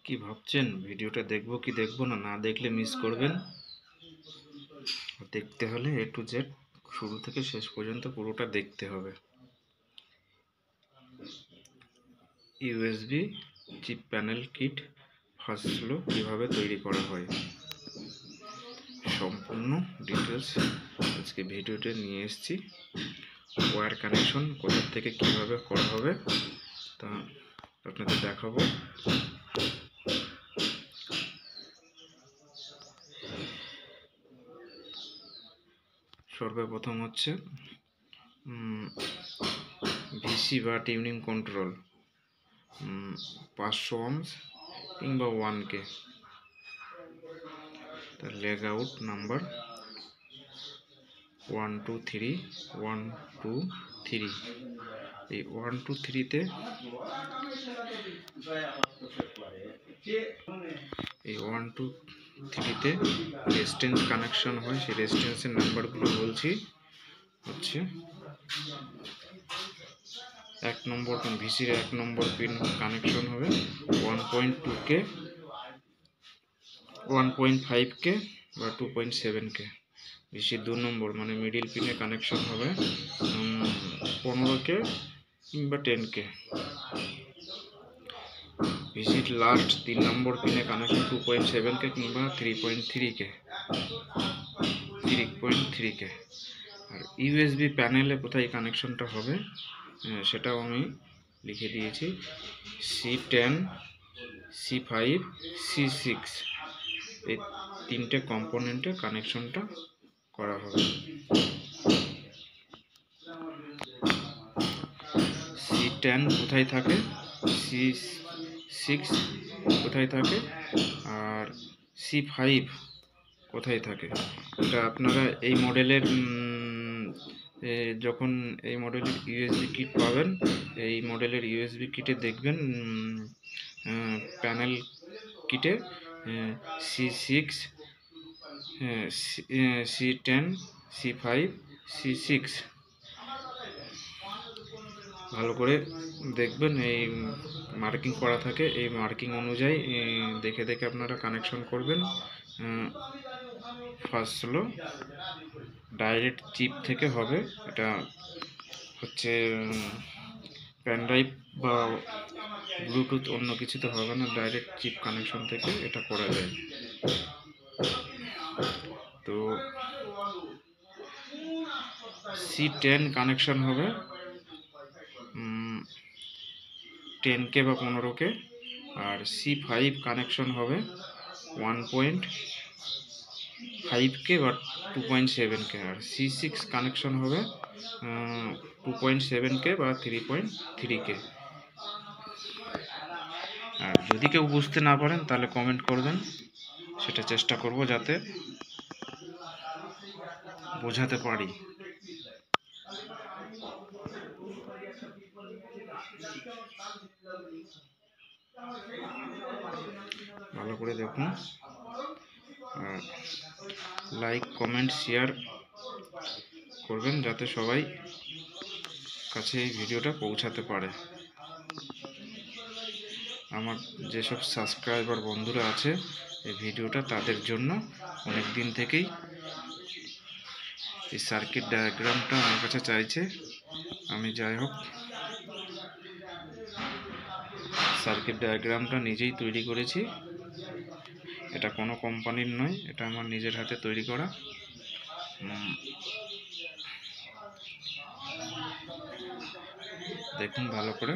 কি ভাবছেন ভিডিওটা দেখব কি দেখব না, না দেখলে মিস করবেন। দেখতে হলে A to Z শুরু থেকে শেষ পর্যন্ত পুরোটা দেখতে হবে। USB chip panel kit first flow কীভাবে তৈরি করা হয় সম্পূর্ণ ডিটেলস আজকে ভিডিওতে নিয়ে এসেছি। ওয়্যার কানেকশন কোথা থেকে কিভাবে করা হবে তা আপনাদের দেখাবো। সর্বপ্রথম হচ্ছে ভিসি বা টিউনিং কন্ট্রোল 500 ohms কিংবা 1K, তার লেগ আউট নাম্বার 1 2 3 1 2 3। এই 1 2 3-তে রেজিস্ট্যান্স কানেকশন হয়। সেই রেজিস্ট্যান্সের নাম্বারগুলো বলছি। হচ্ছে 1 নম্বর ভিসির 1 নম্বর পিন কানেকশন হবে 1.2K, 1.5K বা 2.7K। ভিসির 2 নম্বর মানে মিডিল পিনে কানেকশন হবে 15K কিংবা 10K। ভিসির লাস্ট 3 নম্বর পিনে কানেকশন 2.7K কিংবা 3.3K। আর ইউএসবি প্যানেলে কোথায় কানেকশনটা হবে সেটাও আমি লিখে দিয়েছি। C10, C5, C6 এই 3টে কম্পোনেন্টে কানেকশনটা করা হবে। C10 কোথায় থাকে, C6 কোথায় থাকে আর C5 কোথায় থাকে, এটা আপনারা এই মডেলের যখন এই মডেলের ইউএসবি কিট পাবেন, এই মডেলের ইউএসবি কিটে দেখবেন panel কিটে C6, C10, C5, C6 ভালো করে দেখবেন, এই মার্কিং করা থাকে। এই মার্কিং অনুযায়ী দেখে দেখে আপনারা কানেকশন করবেন। ফার্স্ট হলো ডাইরেক্ট চিপ থেকে হবে, এটা হচ্ছে পেন ড্রাইভ বা ব্লুটুথ অন্য কিছুতে হবে না, ডাইরেক্ট চিপ কানেকশন থেকে এটা করা যায়। তো C10 কানেকশন হবে 10K বা 15K, আর C5 কানেকশন হবে 1.5K বা 2.7K, আর C6 কানেকশন হবে 2.7K বা 3.3K। আর যদি কেউ বুঝতে না পারেন তাহলে কমেন্ট করবেন, সেটা চেষ্টা করব যাতে বোঝাতে পারি। ভালো করে দেখুন, লাইক কমেন্ট শেয়ার করবেন যাতে সবাই কাছে এই ভিডিওটা পৌঁছাতে পারে। আমার যেসব সাবস্ক্রাইবার বন্ধুরা আছে এই ভিডিওটা তাদের জন্য অনেক দিন থেকেই এই সার্কিট ডায়াগ্রামটা আমার কাছে চাইছে। আমি যাই হোক সার্কিট ডায়াগ্রামটা নিজেই তৈরি করেছি। এটা কোনো কোম্পানির নয়, এটা আমার নিজের হাতে তৈরি করা। দেখুন ভালো করে।